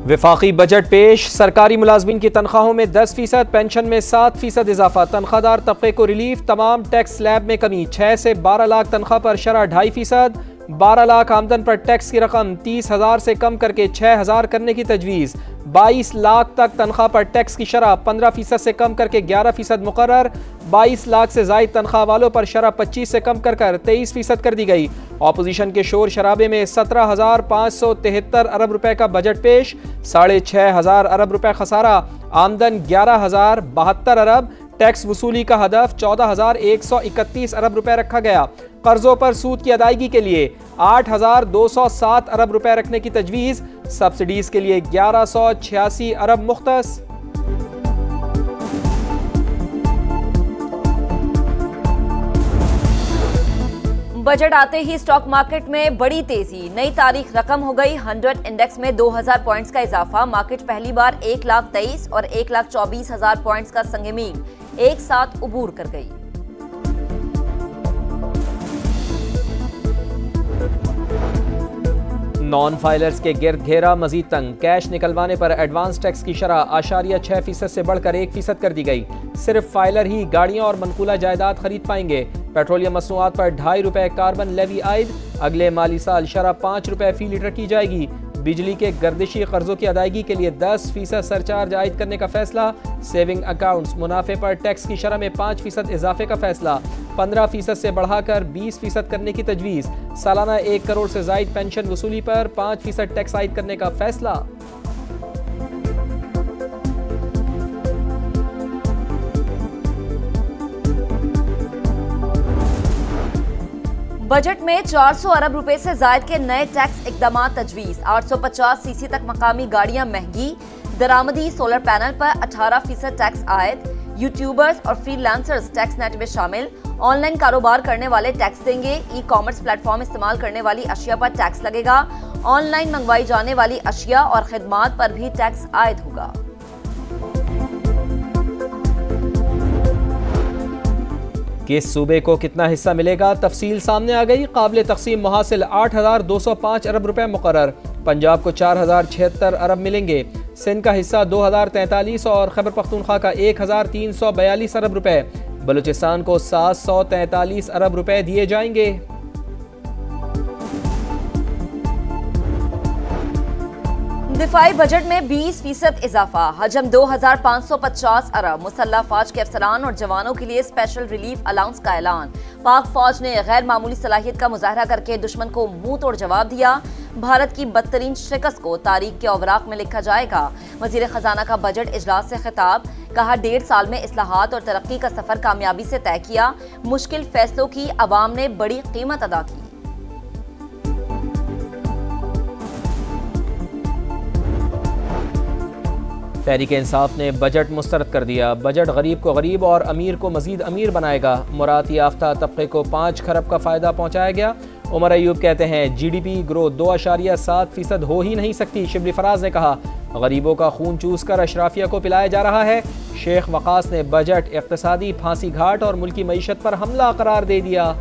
वफाकी बजट पेश। सरकारी मुलाजमीन की तनख्वाहों में 10%, पेंशन में 7% इजाफा। तनख्वाहदार तबके को रिलीफ। तमाम टैक्स स्लैब में कमी। 6 से 12 लाख तनख्वाह पर शरह 2.5%। 12 लाख आमदन पर टैक्स की रकम 30,000 से कम करके 6,000 करने की तजवीज़। 22 लाख तक तनख्वाह पर टैक्स की शरह 15% से कम करके 11% मुकर्रर। 22 लाख से जायद तनख्वाह वालों पर शरह 25 से कम कर 23% कर दी गई। ऑपोजिशन के शोर शराबे में 17,573 अरब रुपए का बजट पेश। 6,500 अरब रुपए खसारा। आमदन 11,072 अरब। टैक्स वसूली का हदफ 14,131 अरब रुपए रखा गया। कर्जों पर सूद की अदायगी के लिए 8,207 अरब रुपए रखने की तजवीज़। सब्सिडीज के लिए 1,186 अरब मुख्तस। बजट आते ही स्टॉक मार्केट में बड़ी तेजी। नई तारीख रकम हो गई। 100 इंडेक्स में 2,000 पॉइंट्स का इजाफा। मार्केट पहली बार 1,23,000 और 1,24,000 पॉइंट्स का संगमीन एक साथ उबूर कर गई। नॉन फाइलर्स के गिर्द घेरा मजीद तंग। कैश निकलवाने पर एडवांस टैक्स की शरह 6% से बढ़कर 1% कर दी गई। सिर्फ फाइलर ही गाड़ियां और मनकूला जायदाद खरीद पाएंगे। पेट्रोलियम मसनूआत पर 2.5 रुपए कार्बन लेवी आयद। अगले माली साल शरह 5 रुपए फी लीटर की जाएगी। बिजली के गर्दिशी कर्जों की अदायगी के लिए 10% सरचार्ज आयद करने का फैसला। सेविंग अकाउंट्स मुनाफे पर टैक्स की शरह में 5% इजाफे का फैसला। 15% से बढ़ाकर 20% करने की तजवीज़। सालाना 1 करोड़ से जायद पेंशन वसूली पर 5% टैक्स आयद करने का फैसला। बजट में 400 अरब रुपए से जायद के नए टैक्स इकदाम तजवीज़। 850 सीसी तक मकामी गाड़ियां महंगी। दरामदी सोलर पैनल पर 18% टैक्स आयद। यूट्यूबर्स और फ्रीलांसर्स टैक्स नेट में शामिल। ऑनलाइन कारोबार करने वाले टैक्स देंगे। ई कॉमर्स प्लेटफॉर्म इस्तेमाल करने वाली अशिया पर टैक्स लगेगा। ऑनलाइन मंगवाई जाने वाली अशिया और खिदमात पर भी टैक्स आयद होगा। किस सूबे को कितना हिस्सा मिलेगा, तफसील सामने आ गई। काबिल तकसीम मुहासिल 8,205 अरब रुपए मुकर्रर। पंजाब को 4,076 अरब मिलेंगे। सिंध का हिस्सा 2,043 और खैबर पख्तूनख्वा का 1,342 अरब रुपए। बलूचिस्तान को 743 अरब रुपए दिए जाएंगे। दिफाई बजट में 20% इजाफा। हजम 2,550 अरब। मुसल्लह फौज के अफसरान और जवानों के लिए स्पेशल रिलीफ अलाउंस का ऐलान। पाक फौज ने गैर मामूली सलाहियत का मुजाहरा करके दुश्मन को मुंह तोड़ जवाब दिया। भारत की बदतरीन शिकस्त को तारीख के औवराक में लिखा जाएगा। वजीर खजाना का बजट इजलास से खिताब। कहा 1.5 साल में इस्लाहात और तरक्की का सफर कामयाबी से तय किया। मुश्किल फैसलों की अवाम ने बड़ी कीमत अदा की। तहरीक इंसाफ ने बजट मुस्तरद कर दिया। बजट गरीब को गरीब और अमीर को मजीद अमीर बनाएगा। मुराद याफ्ता तबके को 5 खरब का फ़ायदा पहुँचाया गया। उमर अयूब कहते हैं GDP ग्रोथ 2.7% हो ही नहीं सकती। शिबली फराज ने कहा गरीबों का खून चूस कर अशराफिया को पिलाया जा रहा है। शेख वकास ने बजट इक्तिसादी फांसी घाट और मुल्की मईशत पर हमला करार दे दिया।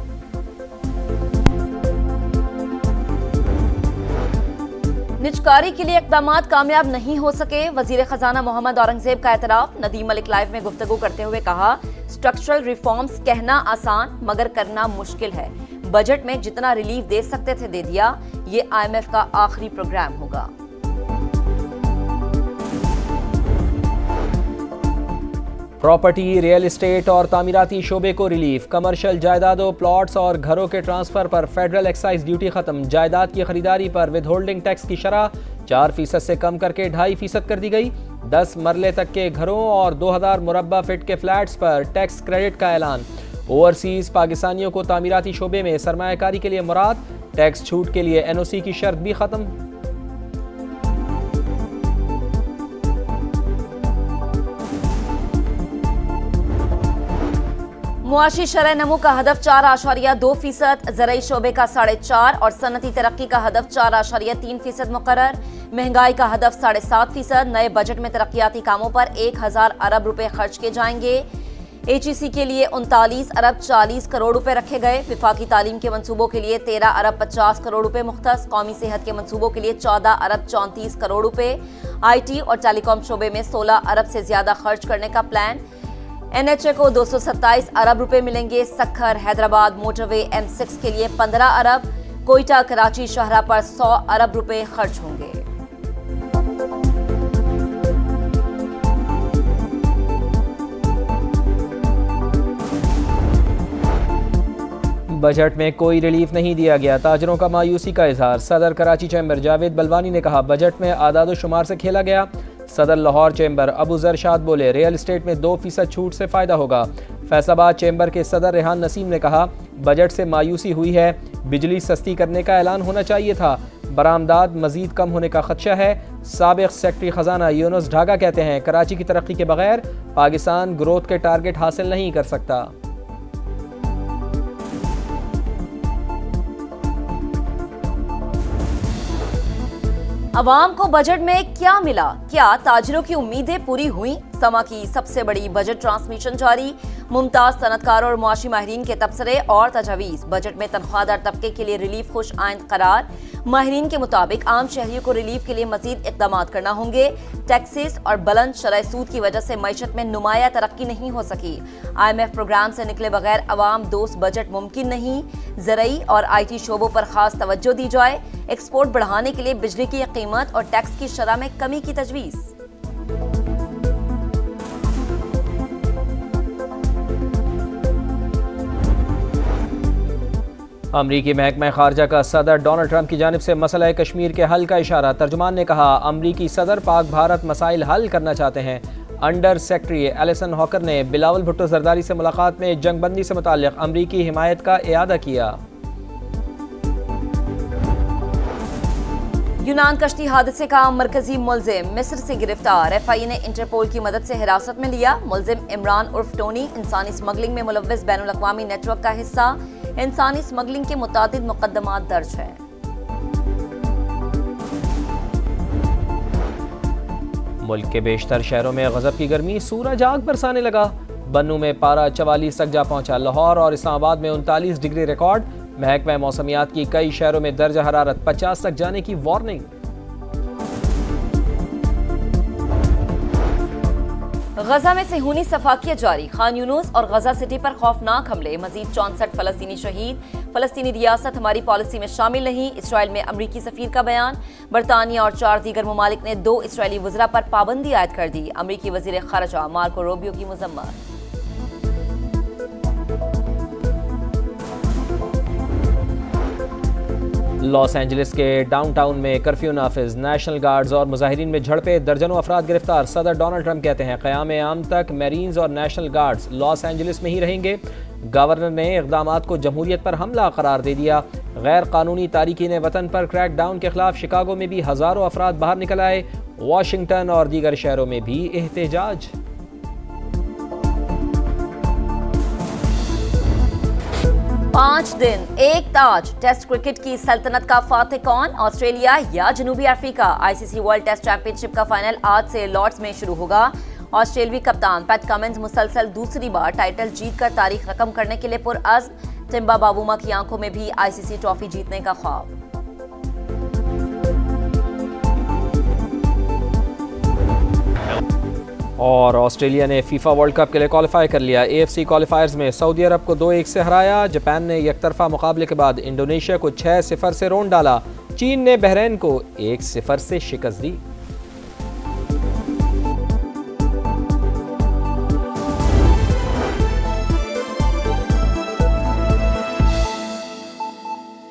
निजकारी के लिए इक़दामात कामयाब नहीं हो सके। वजीर खजाना मोहम्मद औरंगजेब का एतराफ। नदीम मलिक लाइव में गुफ्तगू करते हुए कहा स्ट्रक्चरल रिफॉर्म्स कहना आसान मगर करना मुश्किल है। बजट में जितना रिलीफ दे सकते थे दे दिया। ये IMF का आखिरी प्रोग्राम होगा। प्रॉपर्टी, रियल एस्टेट और तामीराती शोबे को रिलीफ। कमर्शियल जायदादों, प्लॉट्स और घरों के ट्रांसफर पर फेडरल एक्साइज ड्यूटी खत्म। जायदाद की खरीदारी पर विद होल्डिंग टैक्स की शरह 4% से कम करके 2.5% कर दी गई। 10 मरले तक के घरों और 2,000 मुरब्बा फिट के फ्लैट्स पर टैक्स क्रेडिट का ऐलान। ओवरसीज पाकिस्तानियों को तामीराती शोबे में सरमायाकारी के लिए मुराद। टैक्स छूट के लिए NOC की शर्त भी खत्म। मुआशी शरह नमू का हदफ 4.2%। ज़राई शोबे का 4.5% और सनती तरक्की का हदफ 4.3% मुकर्रर। महंगाई का हदफ 7.5%। नए बजट में तरक्याती कामों पर 1,000 अरब रुपए खर्च किए जाएंगे। HEC के लिए 39 अरब 40 करोड़ रुपए रखे गए। विफाकी तालीम के मंसूबों के लिए 13 अरब 50 करोड़ रुपए मुख्तस। कौमी सेहत के मंसूबों के लिए 14 अरब 34 करोड़ रुपए। IT और टेलीकॉम शोबे में 16 अरब से ज्यादा खर्च करने का प्लान। NHA को 227 अरब रुपए मिलेंगे। सक्खर हैदराबाद मोटरवे M6 के लिए 15 अरब। कोयटा कराची शाहरा पर 100 अरब रुपए खर्च होंगे। बजट में कोई रिलीफ नहीं दिया गया, ताजरों का मायूसी का इजहार। सदर कराची चैम्बर जावेद बलवानी ने कहा बजट में आदाद शुमार से खेला गया। सदर लाहौर चैम्बर अबू जर शाद बोले रियल एस्टेट में 2% छूट से फ़ायदा होगा। फैसलाबाद चैम्बर के सदर रेहान नसीम ने कहा बजट से मायूसी हुई है, बिजली सस्ती करने का ऐलान होना चाहिए था, बरामदात मजीद कम होने का खदशा है। साबिक सेक्रेटरी खजाना यूनुस ढागा कहते हैं कराची की तरक्की के बगैर पाकिस्तान ग्रोथ के टारगेट हासिल नहीं कर सकता। अवाम को बजट में क्या मिला? क्या ताजिरों की उम्मीदें पूरी हुई? समा की सबसे बड़ी बजट ट्रांसमिशन जारी। मुमताज सनतकारों और मुआशी माहिरीन के तबसरे और तजावीज़। बजट में तनख्वाहदार तबके के लिए रिलीफ खुश आइंद करार। माहिरीन के मुताबिक आम शहरियों को रिलीफ के लिए मजीद इकदाम करना होंगे। टैक्सेस और बुलंद शरह सूद की वजह से मईशत में नुमाया तरक्की नहीं हो सकी। IMF प्रोग्राम से निकले बगैर अवाम दोस्त बजट मुमकिन नहीं। ज़रई और IT शोबों पर खास तवज्जो दी जाए। एक्सपोर्ट बढ़ाने के लिए बिजली की कीमत और टैक्स की शरह में कमी की तजवीज़। अमरीकी महकमा खारजा का सदर डोनाल्ड ट्रंप की जानिब से मसला कश्मीर के हल का इशारा। तर्जुमान ने कहा अमरीकी सदर पाक भारत मसाइल हल करना चाहते हैं। अंडर सेक्रेटरी एलिसन हॉकर ने बिलावल भुट्टो जरदारी से मुलाकात में जंगबंदी से मुताल्लिक अमरीकी हिमायत का इयादा किया। यूनान कश्ती हादसे का मरकजी मुलजिम मिस्र से गिरफ्तार। FIA ने इंटरपोल की मदद से हिरासत में लिया। मुलजिम इमरान उर्फ टोनी इंसानी स्मगलिंग में मुलव्वस बैनुल अक़वामी नेटवर्क का हिस्सा। इंसानी स्मगलिंग के मुतादिद मुकदमात दर्ज है। मुल्क के बेशतर शहरों में गजब की गर्मी, सूरज आग बरसाने लगा। बन्नू में पारा 44 तक जा पहुंचा। लाहौर और इस्लामाबाद में 39 डिग्री रिकॉर्ड। महकमा मौसमियात की कई शहरों में दर्जा हरारत 50 तक जाने की वार्निंग। गजा में सेहूनी सफाकियत जारी। खान यूनुस और गजा सिटी पर खौफनाक हमले। मजीद 64 फलस्तीनी शहीद। फलस्तीनी रियासत हमारी पॉलिसी में शामिल नहीं। इसराइल में अमरीकी सफीर का बयान। बरतानिया और 4 दीगर ममालिक ने 2 इसराइली वज़रा पर पाबंदी आयद कर दी। अमरीकी वज़ीर ख़ारजा मार्को रूबियो की मज़म्मत। लॉस एंजलिस के डाउनटाउन में कर्फ्यू नाफिज। नेशनल गार्ड्स और मुजाहिरीन में झड़पें, दर्जनों अफराद गिरफ्तार। सदर डोनाल्ड ट्रंप कहते हैं क़याम आम तक मेरीन्स और नेशनल गार्ड्स लॉस एंजलिस में ही रहेंगे। गवर्नर ने इक़दामात को जमहूरियत पर हमला करार दे दिया। गैर कानूनी तारिकीन वतन पर क्रैकडाउन के खिलाफ शिकागो में भी हज़ारों अफराद बाहर निकल आए। वाशिंगटन और दीगर शहरों में भी एहतजाज। पांच दिन एक ताज। टेस्ट क्रिकेट की सल्तनत का फातिह कौन? ऑस्ट्रेलिया या जनूबी Africa? ICC world test championship का फाइनल आज से लॉर्ड्स में शुरू होगा। ऑस्ट्रेलवी कप्तान पैट कमिंस मुसलसल दूसरी बार टाइटल जीतकर तारीख रकम करने के लिए पुरअज़्म। टिम्बा बाबूमा की आंखों में भी ICC ट्रॉफी जीतने का ख्वाब। और ऑस्ट्रेलिया ने फीफा वर्ल्ड कप के लिए क्वालिफाई कर लिया। AFC क्वालिफायर्स में सऊदी अरब को 2-1 से हराया। जापान ने एकतरफा मुकाबले के बाद इंडोनेशिया को 6-0 से रोंड डाला। चीन ने बहरीन को 1-0 से शिकस्त दी।